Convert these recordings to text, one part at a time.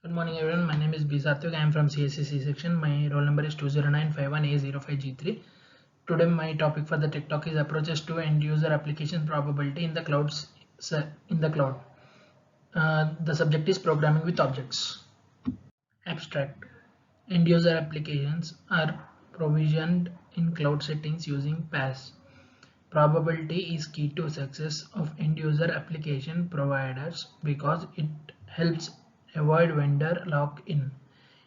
Good morning everyone, my name is B. Satvik. I am from CSCC section. My roll number is 20951A05G3. Today my topic for the Tech Talk is approaches to end user application probability in the cloud. The subject is programming with objects. Abstract. End user applications are provisioned in cloud settings using PaaS. Probability is key to success of end user application providers because it helps avoid vendor lock-in.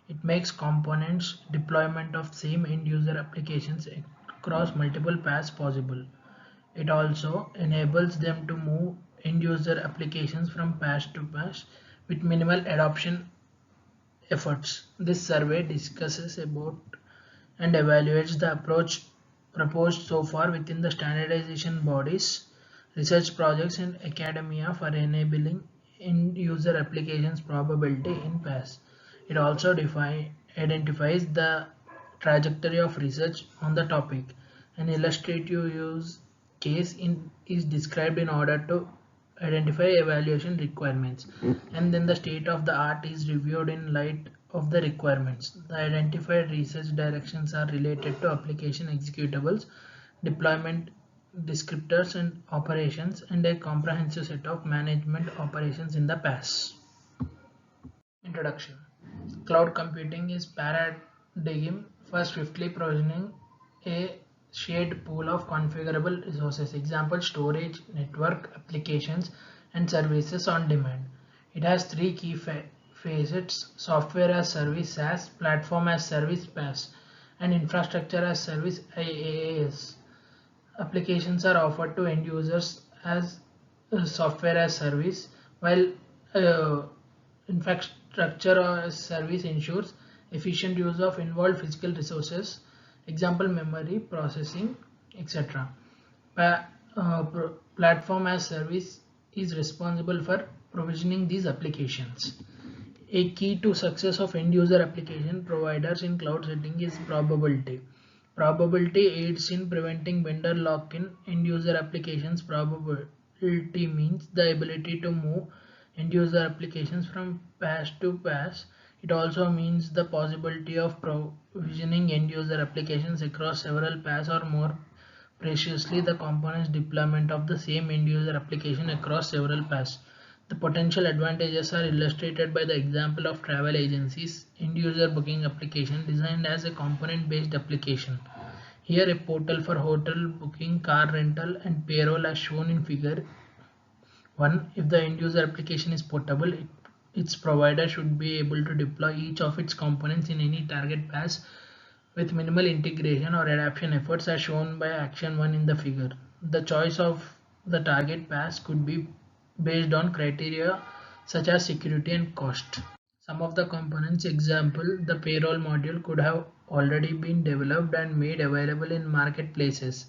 It makes components deployment of same end user applications across multiple paths possible. It also enables them to move end user applications from path to path with minimal adoption efforts. This survey discusses about and evaluates the approach proposed so far within the standardization bodies, research projects and academia for enabling end-user applications probability in PaaS. It also identifies the trajectory of research on the topic. An illustrative use case is described in order to identify evaluation requirements, and then the state of the art is reviewed in light of the requirements. The identified research directions are related to application executables, deployment descriptors and operations, and a comprehensive set of management operations in the PaaS. Introduction. Cloud computing is paradigm for swiftly provisioning a shared pool of configurable resources, example storage, network, applications, and services on demand. It has three key facets: software as service SaaS, platform as service PaaS, and infrastructure as service IaaS. Applications are offered to end users as software as service, while uh, infrastructure as service ensures efficient use of involved physical resources, example memory, processing, etc. Platform as service is responsible for provisioning these applications. A key to success of end user application providers in cloud setting is probability. Probability aids in preventing vendor lock-in. End user applications probability means the ability to move end user applications from PaaS to PaaS. It also means the possibility of provisioning end user applications across several PaaS, or more preciously, the components deployment of the same end user application across several PaaS. The potential advantages are illustrated by the example of travel agencies end user booking application designed as a component based application. Here a portal for hotel booking, car rental and payroll as shown in figure 1. If the end user application is portable, its provider should be able to deploy each of its components in any target PaaS with minimal integration or adaptation efforts as shown by action 1 in the figure. The choice of the target PaaS could be based on criteria such as security and cost. Some of the components, example, the payroll module could have already been developed and made available in marketplaces.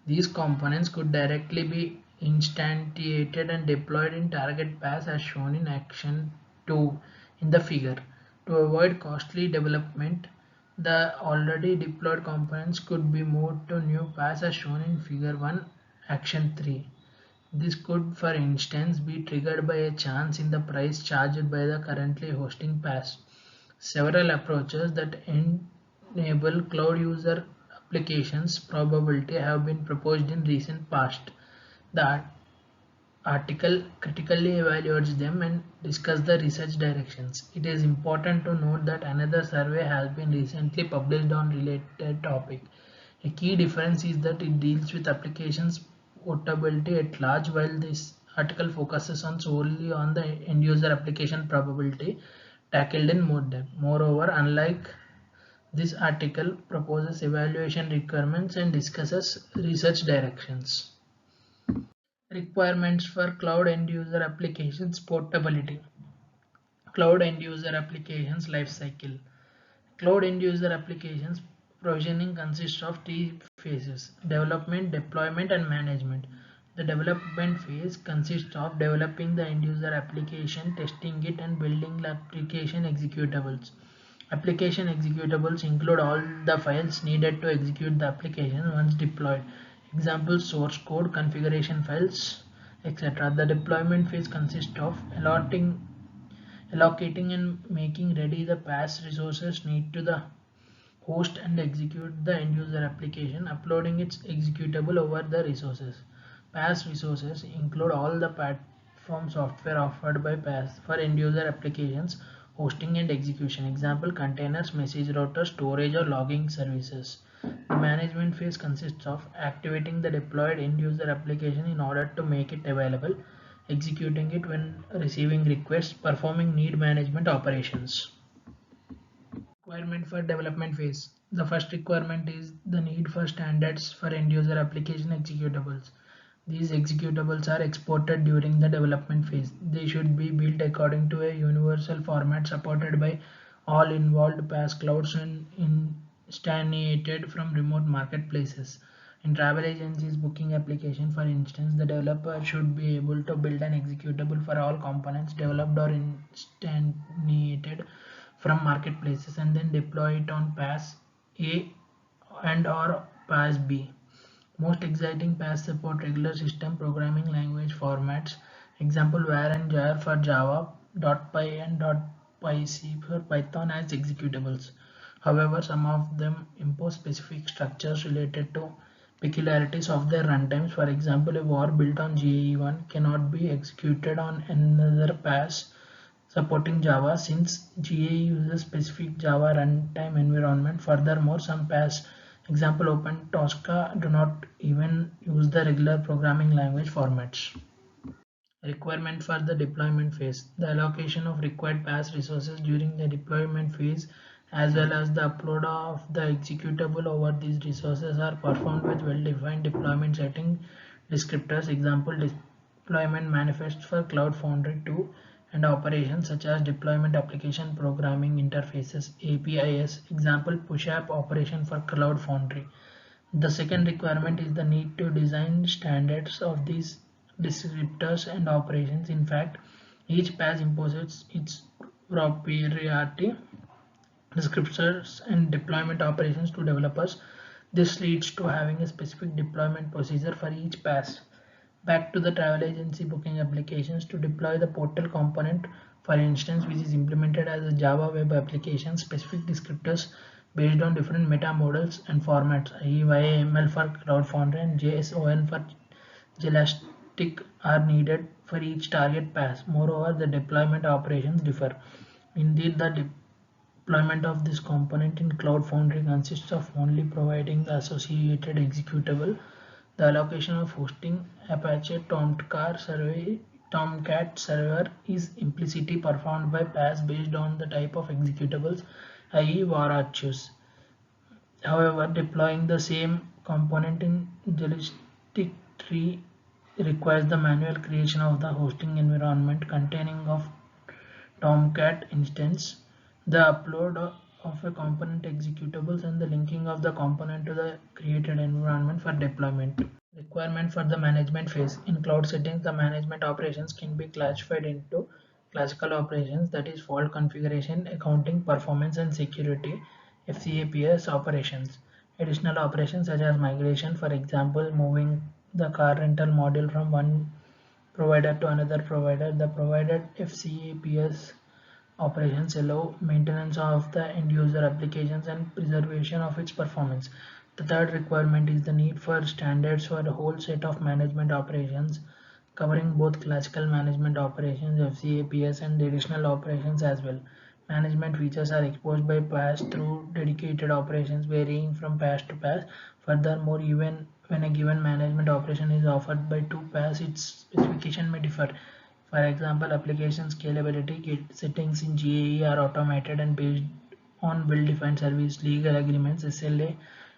These components could directly be instantiated and deployed in target PaaS as shown in action 2 in the figure. To avoid costly development, the already deployed components could be moved to new PaaS as shown in figure 1 action 3. This could, for instance, be triggered by a change in the price charged by the currently hosting PaaS. Several approaches that enable cloud user applications probability have been proposed in recent past. The article critically evaluates them and discusses the research directions. It is important to note that another survey has been recently published on related topic. A key difference is that it deals with applications portability at large, while this article focuses on solely on the end user application probability tackled in more depth. Moreover, unlike this article proposes evaluation requirements and discusses research directions. Requirements for cloud end user applications portability. Cloud end user applications lifecycle. Cloud end user applications provisioning consists of three phases: development, deployment, and management. The development phase consists of developing the end user application, testing it, and building the application executables. Application executables include all the files needed to execute the application once deployed. Example source code, configuration files, etc. The deployment phase consists of allotting Allocating and making ready the PaaS resources need to the host and execute the end user application, uploading its executable over the resources. PaaS resources include all the platform software offered by PaaS for end user applications, hosting and execution. Example: containers, message routers, storage or logging services. The management phase consists of activating the deployed end user application in order to make it available, executing it when receiving requests, performing need management operations. Requirement for development phase. The first requirement is the need for standards for end user application executables. These executables are exported during the development phase. They should be built according to a universal format supported by all involved PaaS clouds and instantiated from remote marketplaces. In travel agencies booking application, for instance, the developer should be able to build an executable for all components developed or instantiated from marketplaces and then deploy it on PaaS A and or PaaS B. Most exciting PaaS support regular system programming language formats. Example: var and jar for Java, .py and .pyc for Python as executables. However, some of them impose specific structures related to peculiarities of their runtimes. For example, a var built on GAE1 cannot be executed on another PaaS supporting Java since GAE uses specific Java runtime environment. Furthermore, some PaaS, example Open Tosca, do not even use the regular programming language formats. Requirement for the deployment phase. The allocation of required PaaS resources during the deployment phase as well as the upload of the executable over these resources are performed with well-defined deployment setting descriptors. Example: deployment manifest for Cloud Foundry 2 and operations such as deployment application programming interfaces APIs. Example: push app operation for Cloud Foundry. The second requirement is the need to design standards of these descriptors and operations. In fact, each PaaS imposes its proprietary descriptors and deployment operations to developers. This leads to having a specific deployment procedure for each PaaS. Back to the travel agency booking applications. To deploy the portal component, for instance, which is implemented as a Java web application, specific descriptors based on different meta models and formats, i.e. YAML for Cloud Foundry and JSON for Jelastic, are needed for each target PaaS. Moreover, the deployment operations differ. Indeed, the deployment of this component in Cloud Foundry consists of only providing the associated executable. The allocation of hosting Apache Tomcat server is implicitly performed by PaaS based on the type of executables, i.e. var choose. However, deploying the same component in Jelistic tree requires the manual creation of the hosting environment containing of Tomcat instance, the upload of a component executables and the linking of the component to the created environment for deployment. Requirement for the management phase. In cloud settings, the management operations can be classified into classical operations, that is fault configuration, accounting, performance and security, FCAPS operations. Additional operations such as migration, for example moving the car rental module from one provider to another provider. The provided FCAPS operations allow maintenance of the end user applications and preservation of its performance. The third requirement is the need for standards for a whole set of management operations, covering both classical management operations FCAPS and additional operations as well. Management features are exposed by PaaS through dedicated operations varying from PaaS to PaaS. Furthermore, even when a given management operation is offered by two PaaS, its specification may differ. For example, application scalability kit settings in GAE are automated and based on well-defined service legal agreements (SLA),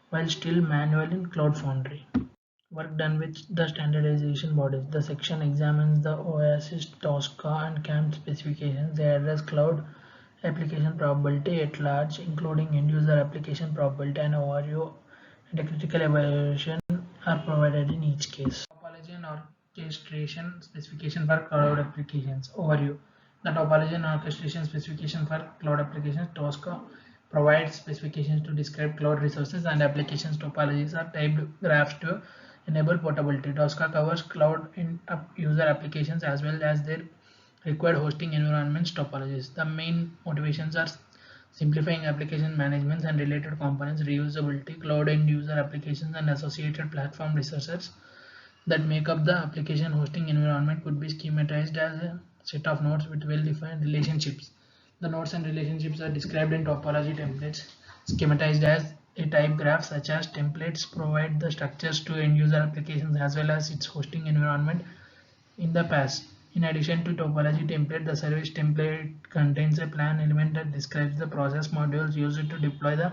while still manual in Cloud Foundry. Work done with the standardization bodies. The section examines the OASIS, Tosca, and CAMP specifications. They address cloud application probability at large, including end-user application probability and overview, and a critical evaluation are provided in each case. Topology and orchestration specification for cloud applications. Overview. The topology and orchestration specification for cloud applications. Tosca provides specifications to describe cloud resources and applications. Topologies are typed graphs to enable portability. Tosca covers cloud user applications as well as their required hosting environments topologies. The main motivations are simplifying application management and related components, reusability, cloud end user applications, and associated platform resources that make up the application hosting environment could be schematized as a set of nodes with well-defined relationships. The nodes and relationships are described in topology templates, schematized as a type graph, such as templates provide the structures to end-user applications as well as its hosting environment in the past. In addition to topology template, the service template contains a plan element that describes the process modules used to deploy the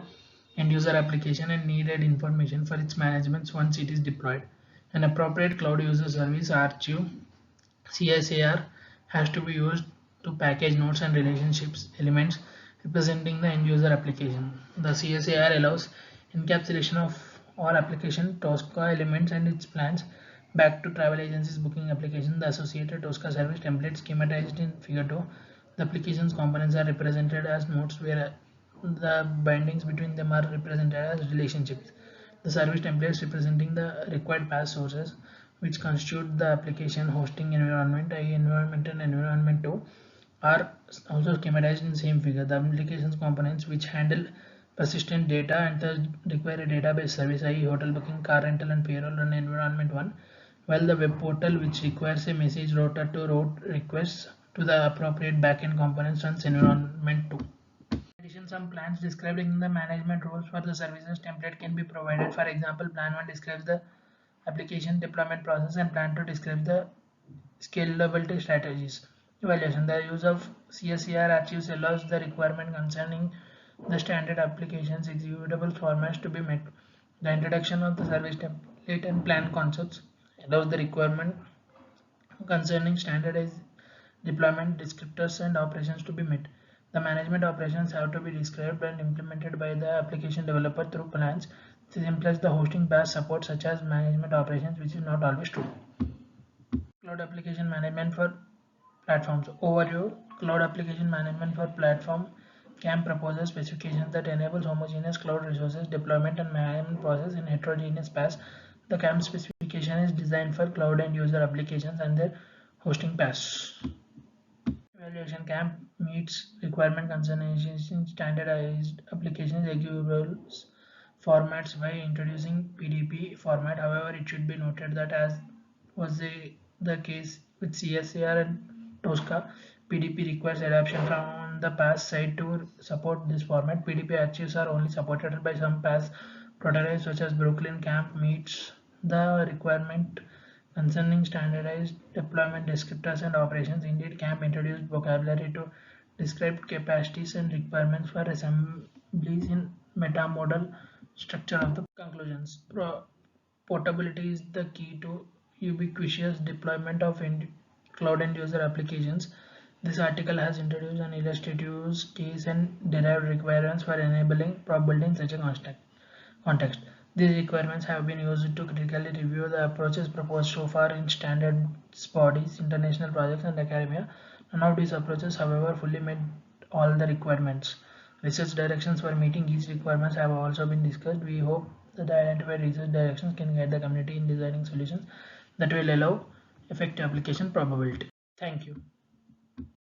end-user application and needed information for its management once it is deployed. An appropriate cloud user service archive CSAR has to be used to package nodes and relationships elements representing the end user application. The CSAR allows encapsulation of all application Tosca elements and its plans back to travel agency's booking application. The associated Tosca service template schematized in figure 2. The application's components are represented as nodes where the bindings between them are represented as relationships. The service templates representing the required path sources which constitute the application hosting environment, i.e. environment and environment 2, are also schematized in the same figure. The applications components which handle persistent data and thus require a database service, i.e. hotel booking, car rental and payroll, run environment 1, while the web portal which requires a message router to route requests to the appropriate backend components runs environment 2. In addition, some plans described in the management rules for the services template can be provided. For example, plan 1 describes the application deployment process and plan 2 describes the scalability strategies. Evaluation. The use of CSCR archives allows the requirement concerning the standard applications executable formats to be met. The introduction of the service template and plan concepts allows the requirement concerning standardized deployment descriptors and operations to be met. The management operations have to be described and implemented by the application developer through plans. This implies the hosting path support such as management operations, which is not always true. Cloud application management for platforms. Overview. Cloud application management for platform CAM proposes specifications that enables homogeneous cloud resources deployment and management process in heterogeneous paths. The CAM specification is designed for cloud and user applications and their hosting paths. Evaluation. CAM meets requirement concerning standardized applications executables formats by introducing PDP format. However, it should be noted that as was the case with CSAR and Tosca, PDP requires adaptation from the PaaS side to support this format. PDP archives are only supported by some PaaS prototypes such as Brooklyn Camp meets the requirement concerning standardized deployment descriptors and operations. Indeed, CAMP introduced vocabulary to describe capacities and requirements for assemblies in metamodal structure of the conclusions. Portability is the key to ubiquitous deployment of cloud and user applications. This article has introduced an illustrative use case and derived requirements for enabling probability in such a context. These requirements have been used to critically review the approaches proposed so far in standards bodies, international projects, and academia. None of these approaches, however, fully met all the requirements. Research directions for meeting each requirements have also been discussed. We hope that the identified research directions can guide the community in designing solutions that will allow effective application probability. Thank you.